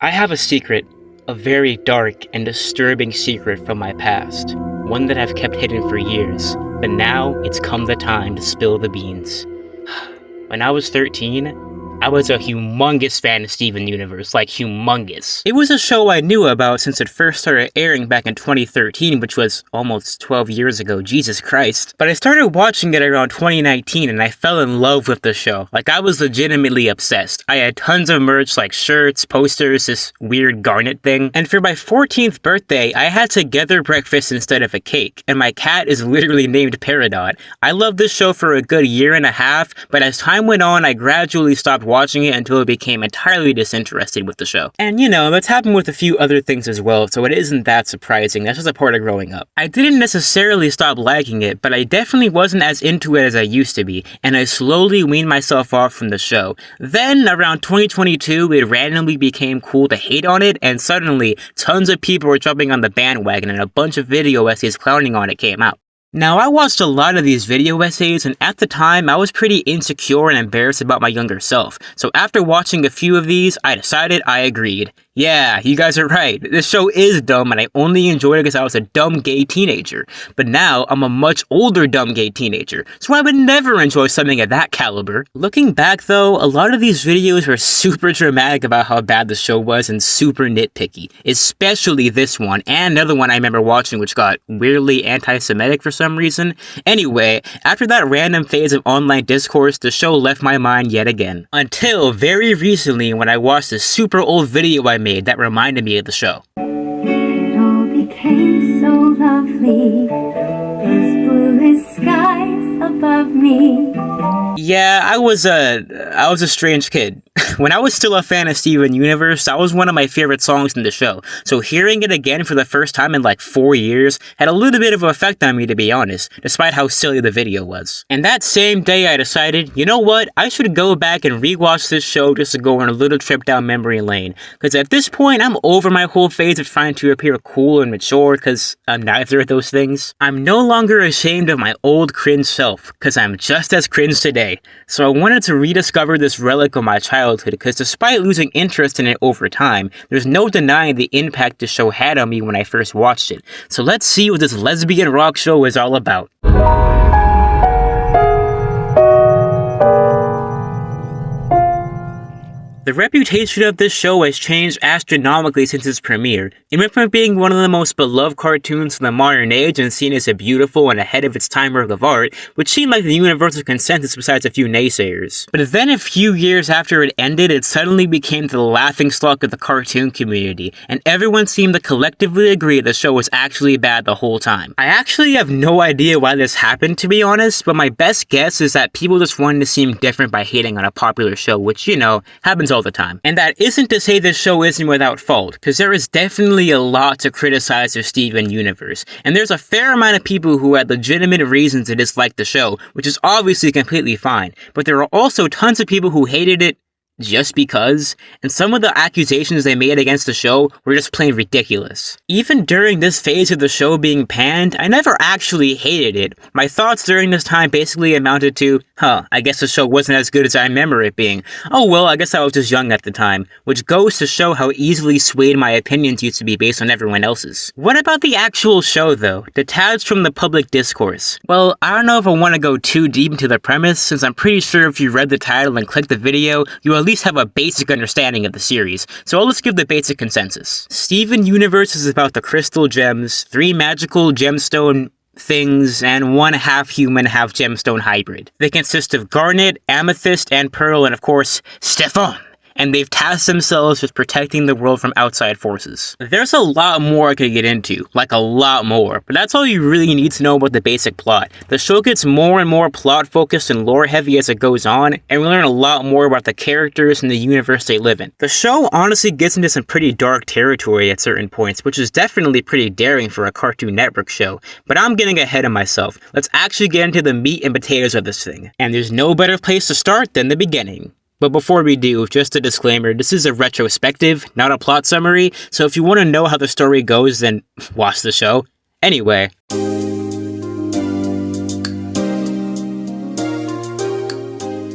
I have a secret, a very dark and disturbing secret from my past, one that I've kept hidden for years, but now it's come the time to spill the beans. When I was 13, I was a humongous fan of Steven Universe, like humongous. It was a show I knew about since it first started airing back in 2013, which was almost 12 years ago, Jesus Christ. But I started watching it around 2019 and I fell in love with the show. Like, I was legitimately obsessed. I had tons of merch like shirts, posters, this weird garnet thing. And for my 14th birthday, I had together breakfast instead of a cake. And my cat is literally named Peridot. I loved this show for a good year and a half, but as time went on, I gradually stopped watching it until I became entirely disinterested with the show. And you know, that's happened with a few other things as well, so it isn't that surprising. That's just a part of growing up. I didn't necessarily stop liking it, but I definitely wasn't as into it as I used to be, and I slowly weaned myself off from the show. Then, around 2022, it randomly became cool to hate on it, and suddenly, tons of people were jumping on the bandwagon and a bunch of video essays clowning on it came out. Now, I watched a lot of these video essays, and at the time, I was pretty insecure and embarrassed about my younger self. So after watching a few of these, I decided I agreed. Yeah, you guys are right. This show is dumb, and I only enjoyed it because I was a dumb gay teenager. But now, I'm a much older dumb gay teenager, so I would never enjoy something of that caliber. Looking back though, a lot of these videos were super dramatic about how bad the show was and super nitpicky. Especially this one, and another one I remember watching which got weirdly anti-Semitic for some reason. Anyway, after that random phase of online discourse, the show left my mind yet again. Until very recently when I watched a super old video I made that reminded me of the show. It all became so lovely, those bluest skies above me. Yeah, I was a strange kid. When I was still a fan of Steven Universe, that was one of my favorite songs in the show, so hearing it again for the first time in like 4 years had a little bit of an effect on me, to be honest, despite how silly the video was. And that same day I decided, you know what, I should go back and rewatch this show just to go on a little trip down memory lane, because at this point I'm over my whole phase of trying to appear cool and mature, because I'm neither of those things. I'm no longer ashamed of my old cringe self, because I'm just as cringe today, so I wanted to rediscover this relic of my childhood, because despite losing interest in it over time, there's no denying the impact the show had on me when I first watched it. So let's see what this lesbian rock show is all about. The reputation of this show has changed astronomically since its premiere. It went from being one of the most beloved cartoons of the modern age and seen as a beautiful and ahead of its time work of art, which seemed like the universal consensus besides a few naysayers. But then a few years after it ended, it suddenly became the laughingstock of the cartoon community, and everyone seemed to collectively agree the show was actually bad the whole time. I actually have no idea why this happened, to be honest, but my best guess is that people just wanted to seem different by hating on a popular show, which, you know, happens all the time. And that isn't to say this show isn't without fault, because there is definitely a lot to criticize of Steven Universe, and there's a fair amount of people who had legitimate reasons to dislike the show, which is obviously completely fine, but there are also tons of people who hated it just because, and some of the accusations they made against the show were just plain ridiculous. Even during this phase of the show being panned, I never actually hated it. My thoughts during this time basically amounted to, I guess the show wasn't as good as I remember it being. Oh well, I guess I was just young at the time, which goes to show how easily swayed my opinions used to be based on everyone else's. What about the actual show though, detached from the public discourse? Well, I don't know if I want to go too deep into the premise, since I'm pretty sure if you read the title and clicked the video, you at least have a basic understanding of the series, so let's give the basic consensus. Steven Universe is about the crystal gems, 3 magical gemstone things, and 1 half-human, half-gemstone hybrid. They consist of garnet, amethyst, and pearl, and of course, Stefan. And they've tasked themselves with protecting the world from outside forces. There's a lot more I could get into, like a lot more, but that's all you really need to know about the basic plot. The show gets more and more plot-focused and lore-heavy as it goes on, and we learn a lot more about the characters and the universe they live in. The show honestly gets into some pretty dark territory at certain points, which is definitely pretty daring for a Cartoon Network show, but I'm getting ahead of myself. Let's actually get into the meat and potatoes of this thing. And there's no better place to start than the beginning. But before we do, just a disclaimer, this is a retrospective, not a plot summary, so if you want to know how the story goes, then watch the show. Anyway.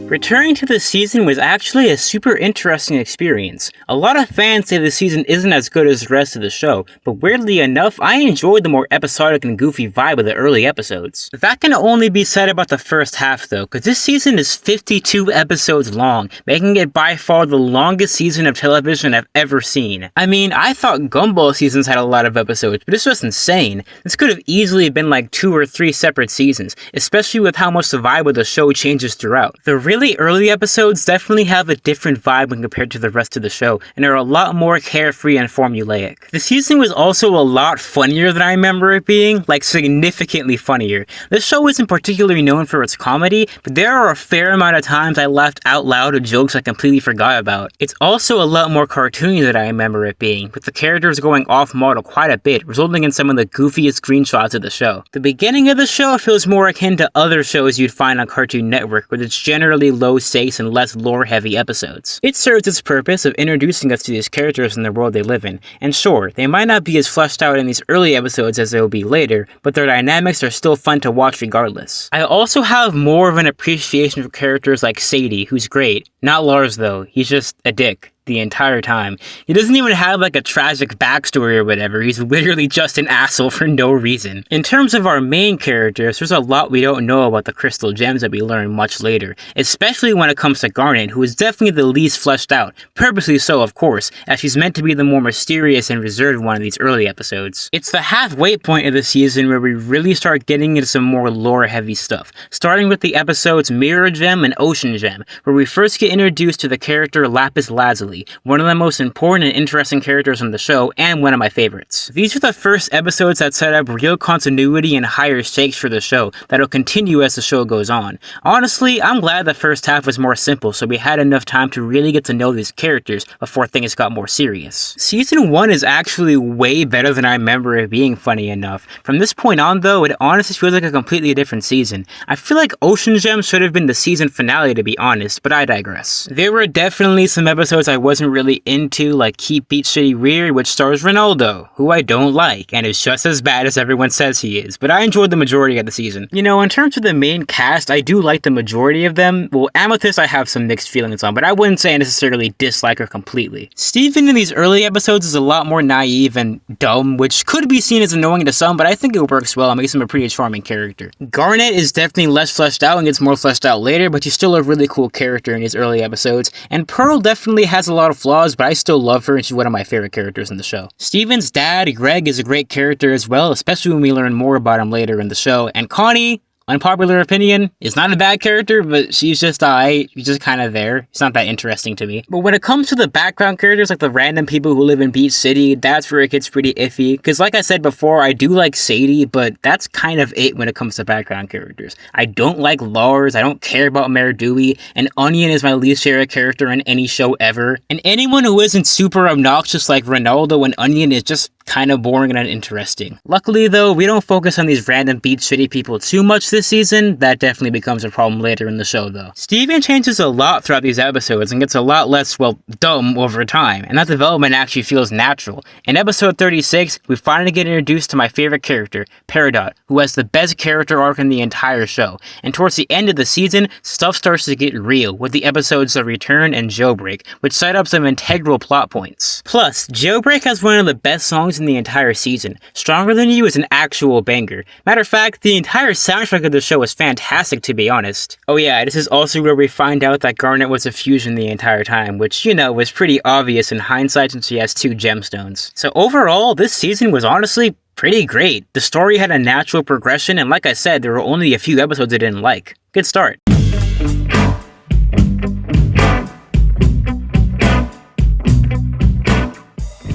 Returning to the season was actually a super interesting experience. A lot of fans say the season isn't as good as the rest of the show, but weirdly enough, I enjoyed the more episodic and goofy vibe of the early episodes. That can only be said about the first half though, because this season is 52 episodes long, making it by far the longest season of television I've ever seen. I mean, I thought Gumball seasons had a lot of episodes, but this was insane. This could have easily been like 2 or 3 separate seasons, especially with how much the vibe of the show changes throughout. The really early episodes definitely have a different vibe when compared to the rest of the show, and are a lot more carefree and formulaic. The season was also a lot funnier than I remember it being, like significantly funnier. This show isn't particularly known for its comedy, but there are a fair amount of times I laughed out loud at jokes I completely forgot about. It's also a lot more cartoony than I remember it being, with the characters going off model quite a bit, resulting in some of the goofiest screenshots of the show. The beginning of the show feels more akin to other shows you'd find on Cartoon Network, with its generally low stakes and less lore-heavy episodes. It serves its purpose of introducing us to these characters in the world they live in, and sure, they might not be as fleshed out in these early episodes as they will be later, but their dynamics are still fun to watch regardless. I also have more of an appreciation for characters like Sadie, who's great. Not Lars though, he's just a dick the entire time. He doesn't even have like a tragic backstory or whatever, he's literally just an asshole for no reason. In terms of our main characters, there's a lot we don't know about the crystal gems that we learn much later, especially when it comes to Garnet, who is definitely the least fleshed out, purposely so of course, as she's meant to be the more mysterious and reserved one of these early episodes. It's the halfway point of the season where we really start getting into some more lore heavy stuff, starting with the episodes Mirror Gem and Ocean Gem, where we first get introduced to the character Lapis Lazuli, one of the most important and interesting characters on the show, and one of my favorites. These are the first episodes that set up real continuity and higher stakes for the show that'll continue as the show goes on. Honestly, I'm glad the first half was more simple, so we had enough time to really get to know these characters before things got more serious. Season 1 is actually way better than I remember it being, funny enough. From this point on though, it honestly feels like a completely different season. I feel like Ocean Gem should have been the season finale to be honest, but I digress. There were definitely some episodes I wasn't really into, like Keep Beat City Weird, which stars Ronaldo, who I don't like, and is just as bad as everyone says he is, but I enjoyed the majority of the season. You know, in terms of the main cast, I do like the majority of them. Well, Amethyst I have some mixed feelings on, but I wouldn't say I necessarily dislike her completely. Steven in these early episodes is a lot more naive and dumb, which could be seen as annoying to some, but I think it works well and makes him a pretty charming character. Garnet is definitely less fleshed out and gets more fleshed out later, but she's still a really cool character in these early episodes, and Pearl definitely has a lot of flaws, but I still love her and she's one of my favorite characters in the show. Steven's dad, Greg, is a great character as well, especially when we learn more about him later in the show, and Connie, unpopular opinion, is not a bad character, but she's just she's just kind of there. It's not that interesting to me. But when it comes to the background characters, like the random people who live in Beach City, that's where it gets pretty iffy. Because like I said before, I do like Sadie, but that's kind of it when it comes to background characters. I don't like Lars, I don't care about Mayor Dewey, and Onion is my least favorite character in any show ever. And anyone who isn't super obnoxious like Ronaldo and Onion is just kind of boring and uninteresting. Luckily though, we don't focus on these random Beach City people too much this season. That definitely becomes a problem later in the show though. Steven changes a lot throughout these episodes and gets a lot less, well, dumb over time, and that development actually feels natural. In episode 36, we finally get introduced to my favorite character, Peridot, who has the best character arc in the entire show, and towards the end of the season, stuff starts to get real with the episodes The Return and Jailbreak, which set up some integral plot points. Plus, Jailbreak has one of the best songs in the entire season. Stronger Than You is an actual banger. Matter of fact, the entire soundtrack of the show is fantastic to be honest. Oh yeah, this is also where we find out that Garnet was a fusion the entire time, which, you know, was pretty obvious in hindsight since she has 2 gemstones. So overall, this season was honestly pretty great. The story had a natural progression, and like I said, there were only a few episodes I didn't like. Good start.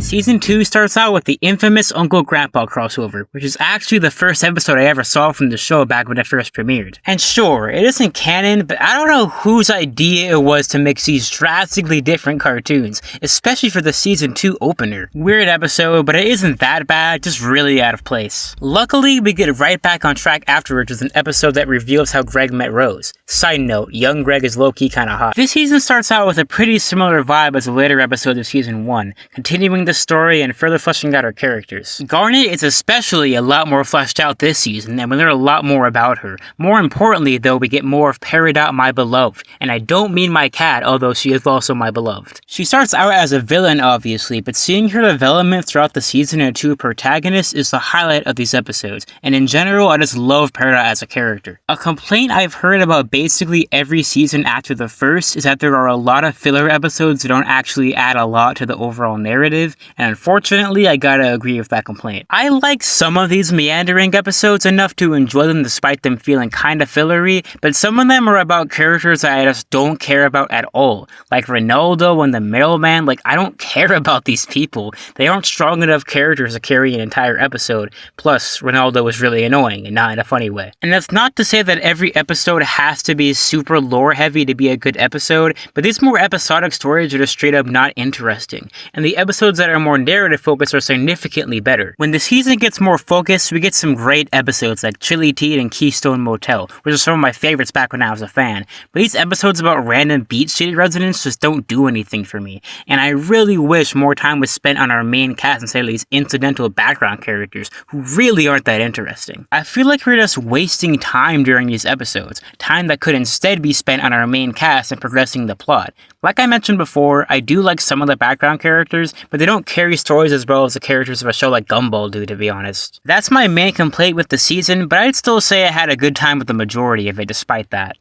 Season 2 starts out with the infamous Uncle Grandpa crossover, which is actually the first episode I ever saw from the show back when it first premiered. And sure, it isn't canon, but I don't know whose idea it was to mix these drastically different cartoons, especially for the Season 2 opener. Weird episode, but it isn't that bad, just really out of place. Luckily, we get right back on track afterwards with an episode that reveals how Greg met Rose. Side note, young Greg is low-key kinda hot. This season starts out with a pretty similar vibe as the later episodes of Season 1, continuing the story and further fleshing out her characters. Garnet is especially a lot more fleshed out this season, and we learn a lot more about her. More importantly, though, we get more of Peridot, my beloved, and I don't mean my cat, although she is also my beloved. She starts out as a villain, obviously, but seeing her development throughout the season and two protagonists is the highlight of these episodes, and in general, I just love Peridot as a character. A complaint I've heard about basically every season after the first is that there are a lot of filler episodes that don't actually add a lot to the overall narrative, and unfortunately, I gotta agree with that complaint. I like some of these meandering episodes enough to enjoy them despite them feeling kinda fillery, but some of them are about characters that I just don't care about at all. Like Ronaldo and the mailman, I don't care about these people. They aren't strong enough characters to carry an entire episode. Plus, Ronaldo is really annoying and not in a funny way. And that's not to say that every episode has to be super lore heavy to be a good episode, but these more episodic stories are just straight up not interesting. And the episodes that are more narrative focused are significantly better. When the season gets more focused, we get some great episodes like Chili Tea and Keystone Motel, which are some of my favorites back when I was a fan. But these episodes about random beach city residents just don't do anything for me. And I really wish more time was spent on our main cast instead of these incidental background characters who really aren't that interesting. I feel like we're just wasting time during these episodes, time that could instead be spent on our main cast and progressing the plot. Like I mentioned before, I do like some of the background characters, but they don't carry stories as well as the characters of a show like Gumball do, to be honest. That's my main complaint with the season, but I'd still say I had a good time with the majority of it despite that.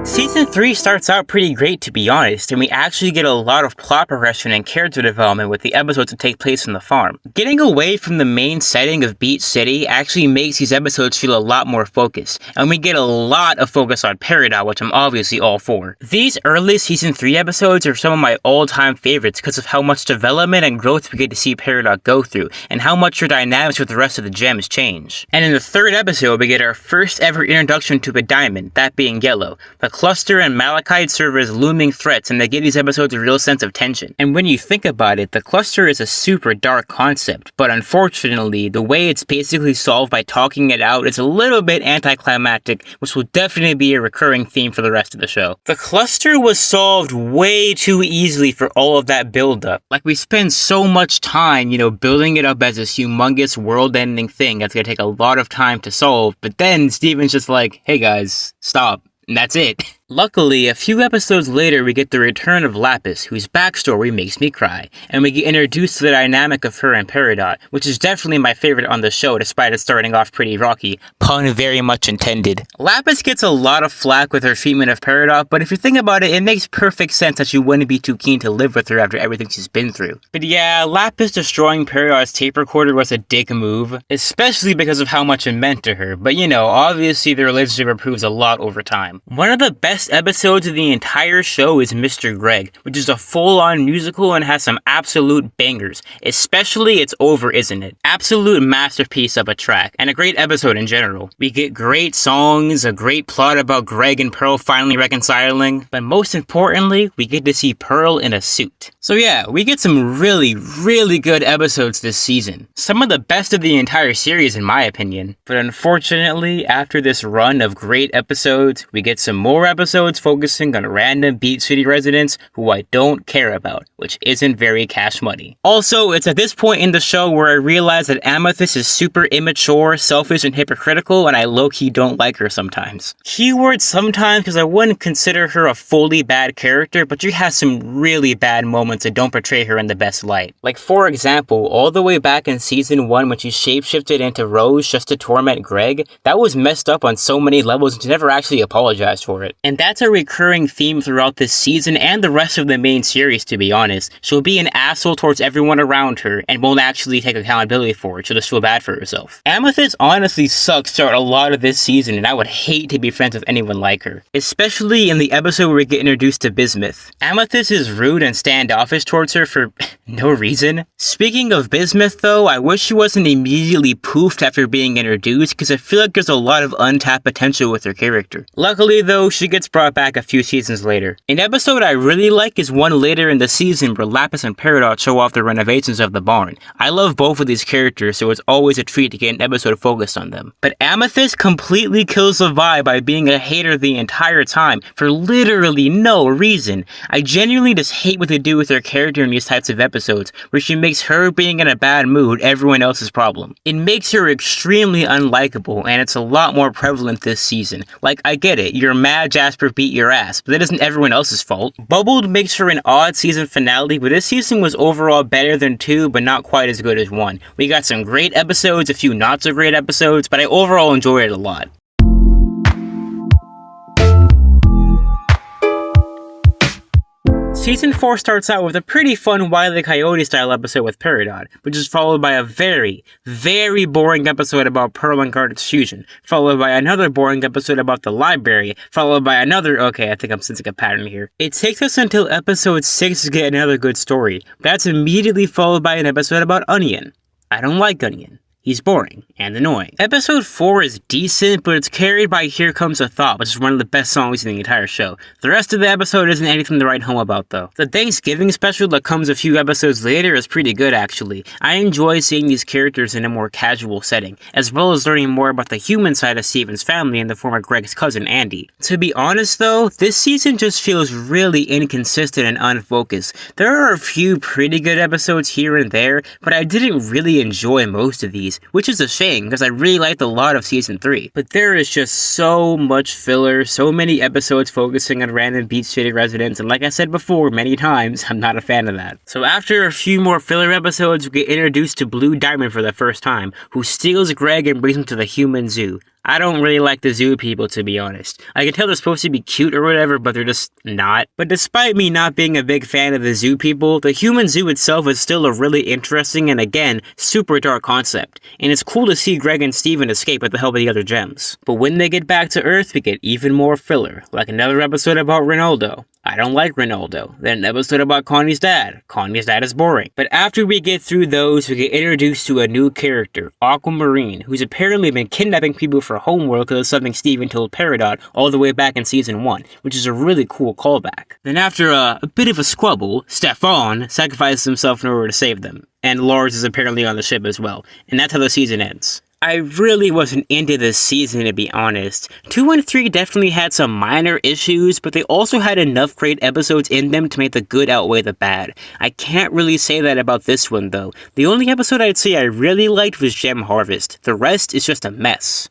Season 3 starts out pretty great, to be honest, and we actually get a lot of plot progression and character development with the episodes that take place on the farm. Getting away from the main setting of Beach City actually makes these episodes feel a lot more focused, and we get a lot of focus on Peridot, which I'm obviously all for. These early Season 3 episodes are some of my all-time favorites because of how much development and growth we get to see Peridot go through, and how much her dynamics with the rest of the gems change. And in the third episode, we get our first ever introduction to a diamond, that being Yellow. The Cluster and Malachite serve as looming threats, and they give these episodes a real sense of tension. And when you think about it, the Cluster is a super dark concept, but unfortunately, the way it's basically solved by talking it out is a little bit anticlimactic, which will definitely be a recurring theme for the rest of the show. The Cluster was solved way too easily for all of that build-up. We spend so much time, building it up as this humongous world-ending thing that's gonna take a lot of time to solve, but then Steven's just like, hey guys, stop. And that's it. Luckily, a few episodes later, we get the return of Lapis, whose backstory makes me cry, and we get introduced to the dynamic of her and Peridot, which is definitely my favorite on the show despite it starting off pretty rocky. Pun very much intended. Lapis gets a lot of flack with her treatment of Peridot, but if you think about it, it makes perfect sense that you wouldn't be too keen to live with her after everything she's been through. But yeah, Lapis destroying Peridot's tape recorder was a dick move, especially because of how much it meant to her, but obviously the relationship improves a lot over time. One of the best episodes of the entire show is Mr. Greg, which is a full-on musical and has some absolute bangers, especially It's Over, Isn't It? Absolute masterpiece of a track, and a great episode in general. We get great songs, a great plot about Greg and Pearl finally reconciling, but most importantly, we get to see Pearl in a suit. So yeah, we get some really, really good episodes this season. Some of the best of the entire series in my opinion. But unfortunately, after this run of great episodes, we get some more episodes focusing on random Beach City residents who I don't care about, which isn't very Cash Money. Also, it's at this point in the show where I realize that Amethyst is super immature, selfish, and hypocritical, and I low-key don't like her sometimes. Keyword sometimes because I wouldn't consider her a fully bad character, but she has some really bad moments that don't portray her in the best light. For example, all the way back in Season 1 when she shapeshifted into Rose just to torment Greg, that was messed up on so many levels and she never actually apologized for it. And that's a recurring theme throughout this season and the rest of the main series, to be honest. She'll be an asshole towards everyone around her and won't actually take accountability for it. She'll just feel bad for herself. Amethyst honestly sucks throughout a lot of this season, and I would hate to be friends with anyone like her. Especially in the episode where we get introduced to Bismuth. Amethyst is rude and standoffish towards her for no reason. Speaking of Bismuth though, I wish she wasn't immediately poofed after being introduced because I feel like there's a lot of untapped potential with her character. Luckily though, she gets brought back a few seasons later. An episode I really like is one later in the season where Lapis and Peridot show off the renovations of the barn. I love both of these characters, so it's always a treat to get an episode focused on them. But Amethyst completely kills the vibe by being a hater the entire time for literally no reason. I genuinely just hate what they do with her character in these types of episodes, where she makes her being in a bad mood everyone else's problem. It makes her extremely unlikable, and it's a lot more prevalent this season. Like, I get it, you're mad Jasper beat your ass, but that isn't everyone else's fault. Bubbled makes for an odd season finale, but this season was overall better than 2, but not quite as good as 1. We got some great episodes, a few not so great episodes, but I overall enjoyed it a lot. Season 4 starts out with a pretty fun Wile E. Coyote style episode with Peridot, which is followed by a very, very boring episode about Pearl and Garnet's fusion, followed by another boring episode about the library, followed by another— okay, I think I'm sensing a pattern here. It takes us until episode 6 to get another good story. That's immediately followed by an episode about Onion. I don't like Onion. He's boring and annoying. Episode 4 is decent, but it's carried by Here Comes a Thought, which is one of the best songs in the entire show. The rest of the episode isn't anything to write home about, though. The Thanksgiving special that comes a few episodes later is pretty good, actually. I enjoy seeing these characters in a more casual setting, as well as learning more about the human side of Steven's family in the form of Greg's cousin, Andy. To be honest, though, this season just feels really inconsistent and unfocused. There are a few pretty good episodes here and there, but I didn't really enjoy most of these, which is a shame because I really liked a lot of season 3. But there is just so much filler, so many episodes focusing on random Beach City residents, and like I said before many times, I'm not a fan of that. So after a few more filler episodes, we get introduced to Blue Diamond for the first time, who steals Greg and brings him to the human zoo. I don't really like the zoo people, to be honest. I can tell they're supposed to be cute or whatever, but they're just not. But despite me not being a big fan of the zoo people, the human zoo itself is still a really interesting and, again, super dark concept. And it's cool to see Greg and Steven escape with the help of the other gems. But when they get back to Earth, we get even more filler, like another episode about Ronaldo. I don't like Ronaldo. Then an episode about Connie's dad. Connie's dad is boring. But after we get through those, we get introduced to a new character, Aquamarine, who's apparently been kidnapping people for homework because of something Steven told Peridot all the way back in season 1, which is a really cool callback. Then after a bit of a squabble, Stefan sacrifices himself in order to save them. And Lars is apparently on the ship as well. And that's how the season ends. I really wasn't into this season, to be honest. 2 and 3 definitely had some minor issues, but they also had enough great episodes in them to make the good outweigh the bad. I can't really say that about this one, though. The only episode I'd say I really liked was Gem Harvest. The rest is just a mess.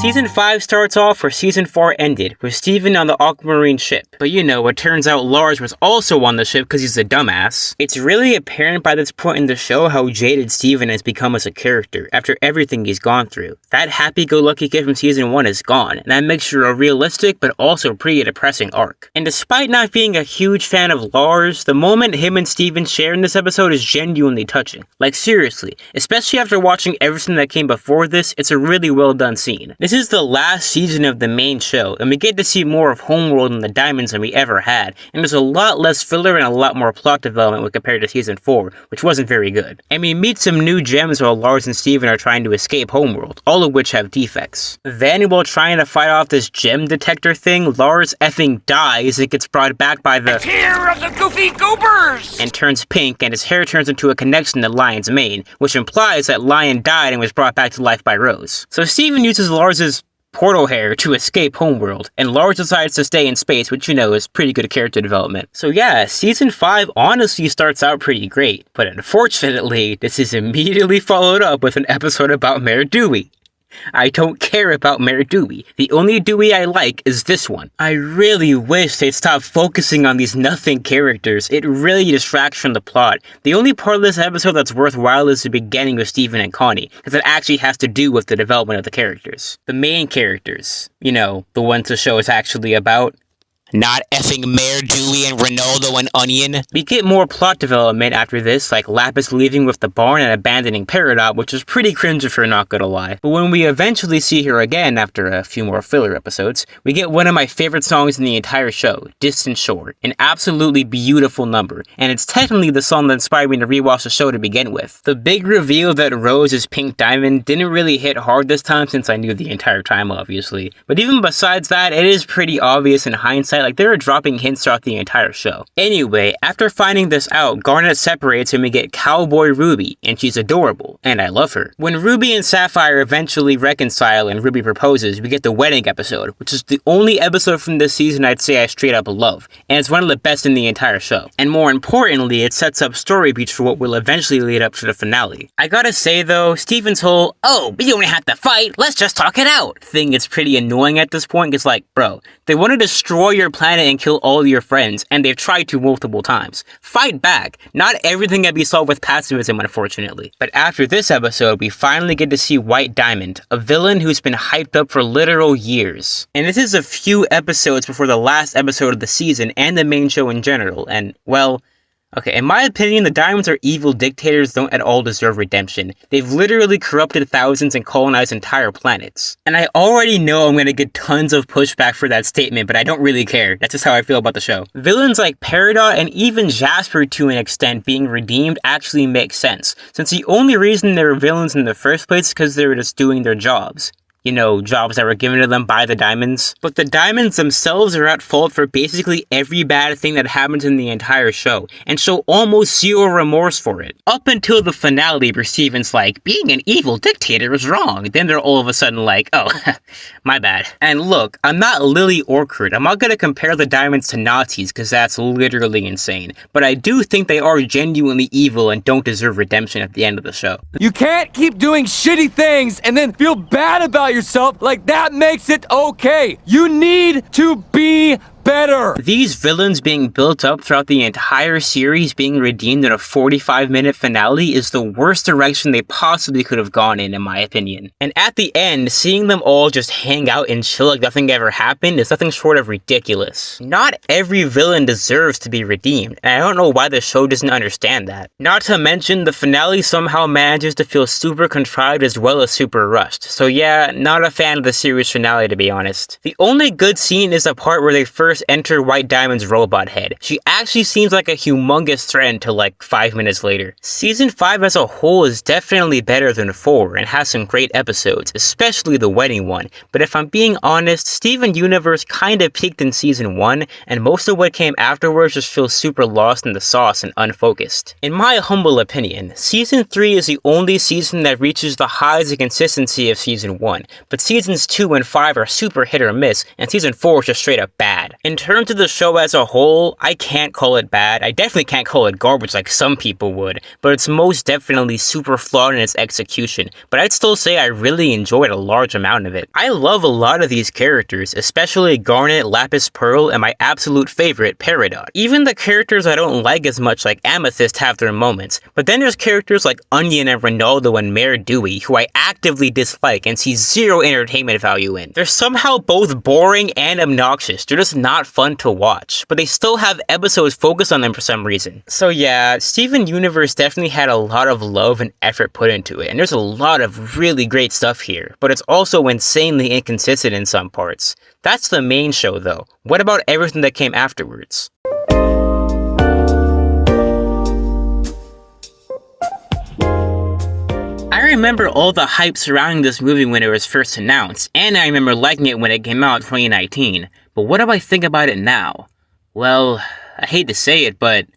Season 5 starts off where Season 4 ended, with Steven on the Aquamarine ship. But you know, it turns out Lars was also on the ship because he's a dumbass. It's really apparent by this point in the show how jaded Steven has become as a character, after everything he's gone through. That happy-go-lucky kid from Season 1 is gone, and that makes for a realistic but also pretty depressing arc. And despite not being a huge fan of Lars, the moment him and Steven share in this episode is genuinely touching. Like seriously, especially after watching everything that came before this, it's a really well done scene. This is the last season of the main show, and we get to see more of Homeworld and the Diamonds than we ever had, and there's a lot less filler and a lot more plot development when compared to Season 4, which wasn't very good. And we meet some new gems while Lars and Steven are trying to escape Homeworld, all of which have defects. Then, while trying to fight off this gem detector thing, Lars effing dies and gets brought back by the Tear of the Goofy Goobers! And turns pink, and his hair turns into a connection to Lion's mane, which implies that Lion died and was brought back to life by Rose. So Steven uses Lars's portal hair to escape Homeworld, and Lars decides to stay in space, which you know is pretty good character development. So yeah, Season 5 honestly starts out pretty great, but unfortunately, this is immediately followed up with an episode about Mayor Dewey. I don't care about Mayor Dewey. The only Dewey I like is this one. I really wish they'd stop focusing on these nothing characters. It really distracts from the plot. The only part of this episode that's worthwhile is the beginning with Steven and Connie, because it actually has to do with the development of the characters. The main characters, you know, the ones the show is actually about, Not effing Mayor Dewey and Ronaldo and Onion. We get more plot development after this, like Lapis leaving with the barn and abandoning Peridot, which is pretty cringe if you're not gonna lie. But when we eventually see her again after a few more filler episodes, we get one of my favorite songs in the entire show, Distant Shore, an absolutely beautiful number, and it's technically the song that inspired me to rewatch the show to begin with. The big reveal that Rose is Pink Diamond didn't really hit hard this time since I knew the entire time, obviously. But even besides that, it is pretty obvious in hindsight, like they were dropping hints throughout the entire show. Anyway, after finding this out, Garnet separates and we get Cowboy Ruby, and she's adorable, and I love her. When Ruby and Sapphire eventually reconcile and Ruby proposes, we get the wedding episode, which is the only episode from this season I'd say I straight up love, and it's one of the best in the entire show. And more importantly, it sets up story beats for what will eventually lead up to the finale. I gotta say though, Steven's whole, oh, we don't have to fight, let's just talk it out thing is pretty annoying at this point. It's like, bro, they want to destroy your planet and kill all your friends, and they've tried to multiple times. Fight back. Not everything can be solved with pacifism, unfortunately. But after this episode, we finally get to see White Diamond, a villain who's been hyped up for literal years. And this is a few episodes before the last episode of the season and the main show in general, and, well, okay, in my opinion, the Diamonds are evil dictators don't at all deserve redemption. They've literally corrupted thousands and colonized entire planets. And I already know I'm gonna get tons of pushback for that statement, but I don't really care. That's just how I feel about the show. Villains like Peridot and even Jasper to an extent being redeemed actually makes sense, since the only reason they were villains in the first place is because they were just doing their jobs. You know, jobs that were given to them by the Diamonds. But the Diamonds themselves are at fault for basically every bad thing that happens in the entire show, and show almost zero remorse for it. Up until the finale where Steven's like, being an evil dictator is wrong. Then they're all of a sudden like, oh, my bad. And look, I'm not Lily or Kurt. I'm not gonna compare the Diamonds to Nazis, because that's literally insane. But I do think they are genuinely evil and don't deserve redemption at the end of the show. You can't keep doing shitty things and then feel bad about yourself. Like, that makes it okay. You need to be better. These villains being built up throughout the entire series being redeemed in a 45-minute finale is the worst direction they possibly could have gone in my opinion. And at the end, seeing them all just hang out and chill like nothing ever happened is nothing short of ridiculous. Not every villain deserves to be redeemed, and I don't know why the show doesn't understand that. Not to mention, the finale somehow manages to feel super contrived as well as super rushed. So yeah, not a fan of the series finale to be honest. The only good scene is the part where they first enter White Diamond's robot head. She actually seems like a humongous threat until like 5 minutes later. Season 5 as a whole is definitely better than 4 and has some great episodes, especially the wedding one, but if I'm being honest, Steven Universe kinda peaked in Season 1, and most of what came afterwards just feels super lost in the sauce and unfocused. In my humble opinion, Season 3 is the only season that reaches the highs and consistency of Season 1, but Seasons 2 and 5 are super hit or miss, and Season 4 is just straight up bad. In terms of the show as a whole, I can't call it bad. I definitely can't call it garbage like some people would, but it's most definitely super flawed in its execution, but I'd still say I really enjoyed a large amount of it. I love a lot of these characters, especially Garnet, Lapis Pearl, and my absolute favorite, Peridot. Even the characters I don't like as much like Amethyst have their moments, but then there's characters like Onion and Ronaldo and Mayor Dewey who I actively dislike and see zero entertainment value in. They're somehow both boring and obnoxious. They're just not fun to watch, but they still have episodes focused on them for some reason. So yeah, Steven Universe definitely had a lot of love and effort put into it, and there's a lot of really great stuff here, but it's also insanely inconsistent in some parts. That's the main show though. What about everything that came afterwards? I remember all the hype surrounding this movie when it was first announced, and I remember liking it when it came out in 2019. But what do I think about it now? Well, I hate to say it, but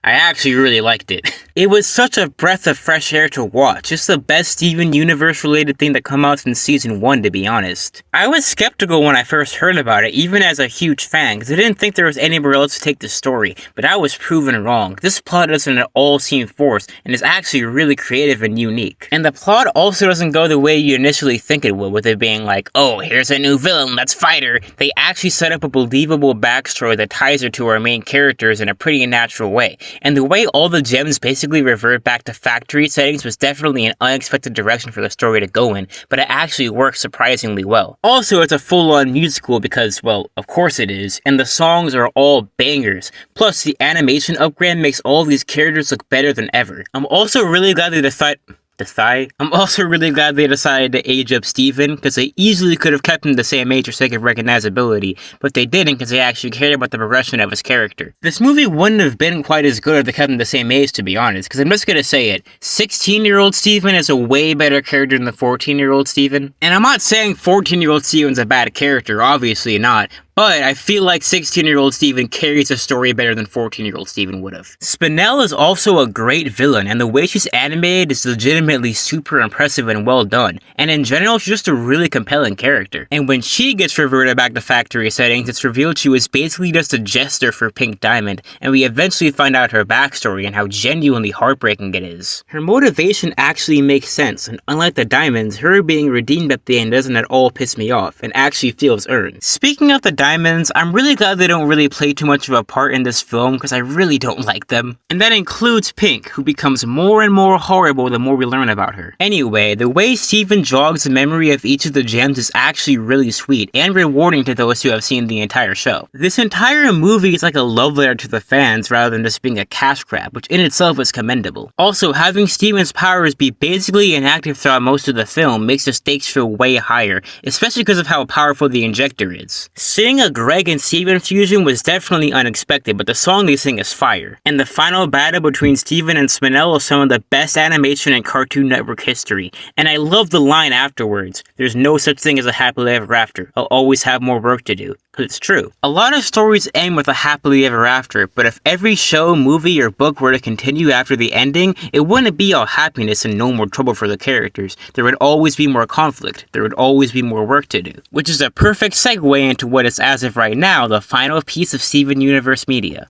I actually really liked it. It was such a breath of fresh air to watch. It's the best Steven Universe related thing that come out since Season 1, to be honest. I was skeptical when I first heard about it, even as a huge fan, because I didn't think there was anywhere else to take the story, but I was proven wrong. This plot doesn't at all seem forced, and is actually really creative and unique. And the plot also doesn't go the way you initially think it would, with it being like, oh, here's a new villain, let's fight her. They actually set up a believable backstory that ties her to our main characters in a pretty natural way. and the way all the gems basically revert back to factory settings was definitely an unexpected direction for the story to go in, but it actually worked surprisingly well. Also, it's a full-on musical because, well, of course it is, and the songs are all bangers. Plus, the animation upgrade makes all these characters look better than ever. I'm also really glad they decided to age up Steven, because they easily could have kept him the same age for sake of recognizability, but they didn't because they actually cared about the progression of his character. This movie wouldn't have been quite as good if they kept him the same age, to be honest, because I'm just gonna say it, 16-year-old Steven is a way better character than the 14-year-old Steven. And I'm not saying 14-year-old Steven's a bad character, obviously not, but I feel like 16-year-old Steven carries the story better than 14-year-old Steven would have. Spinel is also a great villain, and the way she's animated is legitimately super impressive and well done. And in general, she's just a really compelling character. And when she gets reverted back to factory settings, it's revealed she was basically just a jester for Pink Diamond, and we eventually find out her backstory and how genuinely heartbreaking it is. Her motivation actually makes sense, and unlike the Diamonds, her being redeemed at the end doesn't at all piss me off, and actually feels earned. Speaking of the Diamonds, I'm really glad they don't really play too much of a part in this film because I really don't like them. And that includes Pink, who becomes more and more horrible the more we learn about her. Anyway, the way Steven jogs the memory of each of the gems is actually really sweet and rewarding to those who have seen the entire show. This entire movie is like a love letter to the fans rather than just being a cash grab, which in itself is commendable. Also, having Steven's powers be basically inactive throughout most of the film makes the stakes feel way higher, especially because of how powerful the injector is. Seeing a Greg and Steven fusion was definitely unexpected, but the song they sing is fire. And the final battle between Steven and Spinel is some of the best animation in Cartoon Network history. And I love the line afterwards, "There's no such thing as a happily ever after. I'll always have more work to do." Because it's true. A lot of stories end with a happily ever after, but if every show, movie, or book were to continue after the ending, it wouldn't be all happiness and no more trouble for the characters. There would always be more conflict. There would always be more work to do. Which is a perfect segue into what is, as of right now, the final piece of Steven Universe media.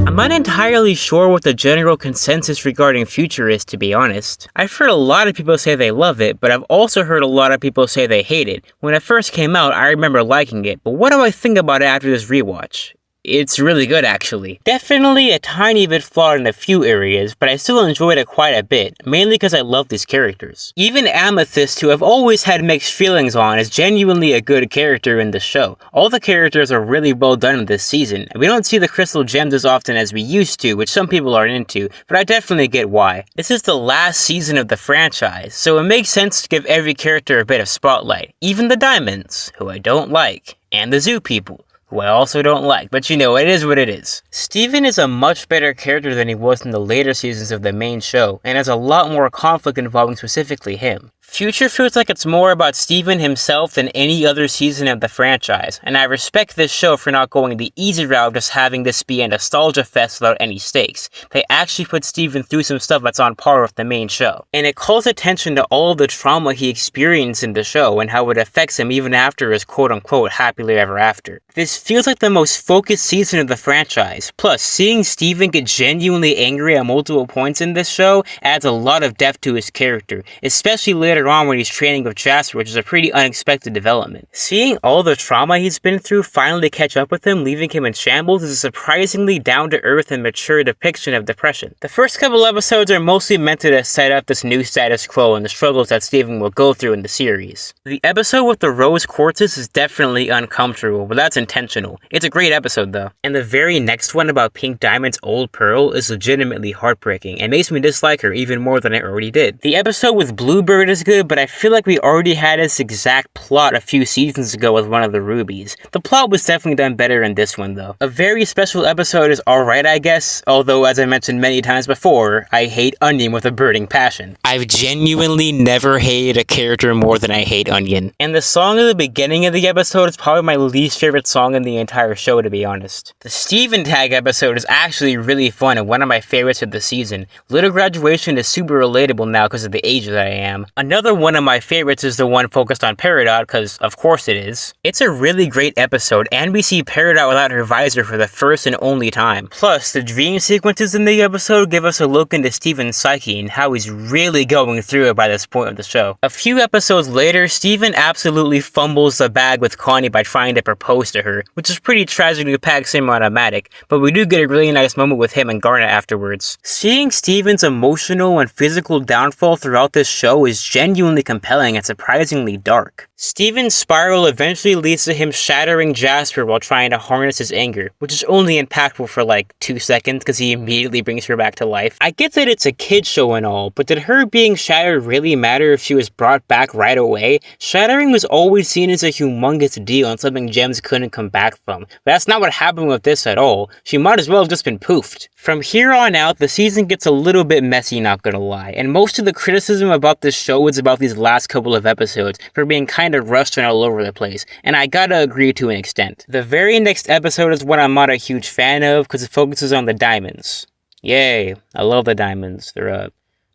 I'm not entirely sure what the general consensus regarding Future is, to be honest. I've heard a lot of people say they love it, but I've also heard a lot of people say they hate it. When it first came out, I remember liking it, but what do I think about it after this rewatch? It's really good, actually. Definitely a tiny bit flawed in a few areas, but I still enjoyed it quite a bit, mainly because I love these characters. Even Amethyst, who I've always had mixed feelings on, is genuinely a good character in the show. All the characters are really well done in this season, and we don't see the crystal gems as often as we used to, which some people aren't into, but I definitely get why. This is the last season of the franchise, so it makes sense to give every character a bit of spotlight. Even the Diamonds, who I don't like, and the Zoo People, who I also don't like, but you know, it is what it is. Steven is a much better character than he was in the later seasons of the main show, and has a lot more conflict involving specifically him. Future feels like it's more about Steven himself than any other season of the franchise, and I respect this show for not going the easy route of just having this be a nostalgia fest without any stakes. They actually put Steven through some stuff that's on par with the main show. And it calls attention to all of the trauma he experienced in the show and how it affects him even after his quote-unquote happily ever after. This feels like the most focused season of the franchise. Plus, seeing Steven get genuinely angry at multiple points in this show adds a lot of depth to his character, especially later on when he's training with Jasper, which is a pretty unexpected development. Seeing all the trauma he's been through finally catch up with him, leaving him in shambles, is a surprisingly down-to-earth and mature depiction of depression. The first couple episodes are mostly meant to set up this new status quo and the struggles that Steven will go through in the series. The episode with the rose quartzes is definitely uncomfortable, but that's intentional. It's a great episode though. And the very next one about Pink Diamond's old pearl is legitimately heartbreaking and makes me dislike her even more than I already did. The episode with Bluebird is good, but I feel like we already had this exact plot a few seasons ago with one of the rubies. The plot was definitely done better in this one though. A very special episode is alright, I guess, although as I mentioned many times before, I hate Onion with a burning passion. I've genuinely never hated a character more than I hate Onion. And the song at the beginning of the episode is probably my least favorite song in the entire show, to be honest. The Steven Tag episode is actually really fun and one of my favorites of the season. Little Graduation is super relatable now because of the age that I am. Another Another one of my favorites is the one focused on Peridot, because of course it is. It's a really great episode, and we see Peridot without her visor for the first and only time. Plus, the dream sequences in the episode give us a look into Steven's psyche and how he's really going through it by this point of the show. A few episodes later, Steven absolutely fumbles the bag with Connie by trying to propose to her, which is pretty tragically packed semi-automatic, but we do get a really nice moment with him and Garnet afterwards. Seeing Steven's emotional and physical downfall throughout this show is genuinely compelling and surprisingly dark. Steven's spiral eventually leads to him shattering Jasper while trying to harness his anger, which is only impactful for like 2 seconds because he immediately brings her back to life. I get that it's a kid show and all, but did her being shattered really matter if she was brought back right away? Shattering was always seen as a humongous deal and something Gems couldn't come back from. But that's not what happened with this at all. She might as well have just been poofed. From here on out, the season gets a little bit messy, not gonna lie, and most of the criticism about this show is about these last couple of episodes for being kind of rushed and all over the place, and I gotta agree to an extent. The very next episode is one I'm not a huge fan of because it focuses on the diamonds. Yay, I love the diamonds.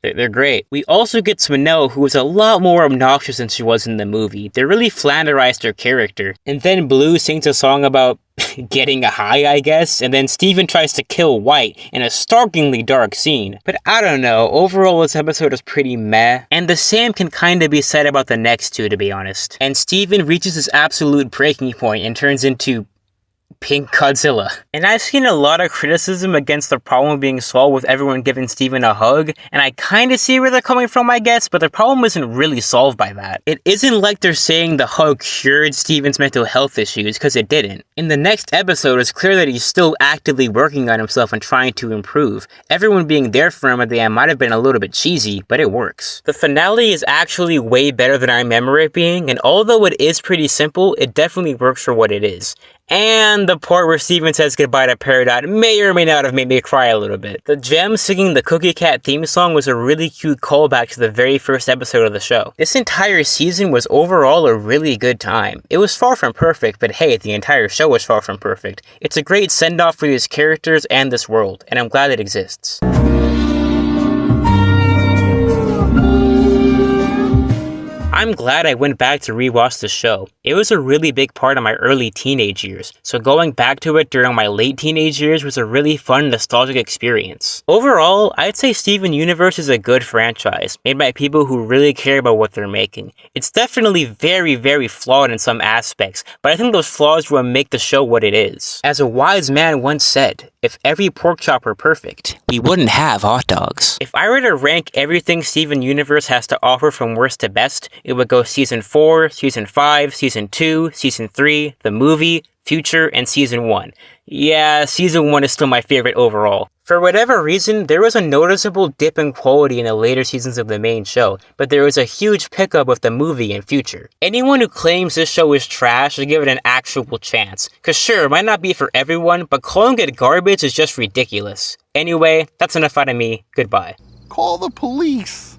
They're great. We also get Swanell, who is a lot more obnoxious than she was in the movie. They really flanderized her character. And then Blue sings a song about getting a high, I guess, and then Steven tries to kill White in a starkly dark scene. But I don't know, overall this episode is pretty meh, and the same can kinda be said about the next two, to be honest. And Steven reaches his absolute breaking point and turns into Pink Godzilla. And I've seen a lot of criticism against the problem being solved with everyone giving Steven a hug, and I kinda see where they're coming from, I guess, but the problem isn't really solved by that. It isn't like they're saying the hug cured Steven's mental health issues, because it didn't. In the next episode, it's clear that he's still actively working on himself and trying to improve. Everyone being there for him at the end might have been a little bit cheesy, but it works. The finale is actually way better than I remember it being, and although it is pretty simple, it definitely works for what it is. And the part where Steven says goodbye to Peridot may or may not have made me cry a little bit. The Gem singing the Cookie Cat theme song was a really cute callback to the very first episode of the show. This entire season was overall a really good time. It was far from perfect, but hey, the entire show was far from perfect. It's a great send-off for these characters and this world, and I'm glad it exists. I'm glad I went back to rewatch the show. It was a really big part of my early teenage years, so going back to it during my late teenage years was a really fun, nostalgic experience. Overall, I'd say Steven Universe is a good franchise, made by people who really care about what they're making. It's definitely very, very flawed in some aspects, but I think those flaws will make the show what it is. As a wise man once said, if every pork chop were perfect, we wouldn't have hot dogs. If I were to rank everything Steven Universe has to offer from worst to best, it would go Season 4, Season 5, Season 2, Season 3, the movie, Future, and Season 1. Yeah, Season 1 is still my favorite overall. For whatever reason, there was a noticeable dip in quality in the later seasons of the main show, but there was a huge pickup with the movie and Future. Anyone who claims this show is trash should give it an actual chance. Cause sure, it might not be for everyone, but calling it garbage is just ridiculous. Anyway, that's enough out of me. Goodbye. Call the police.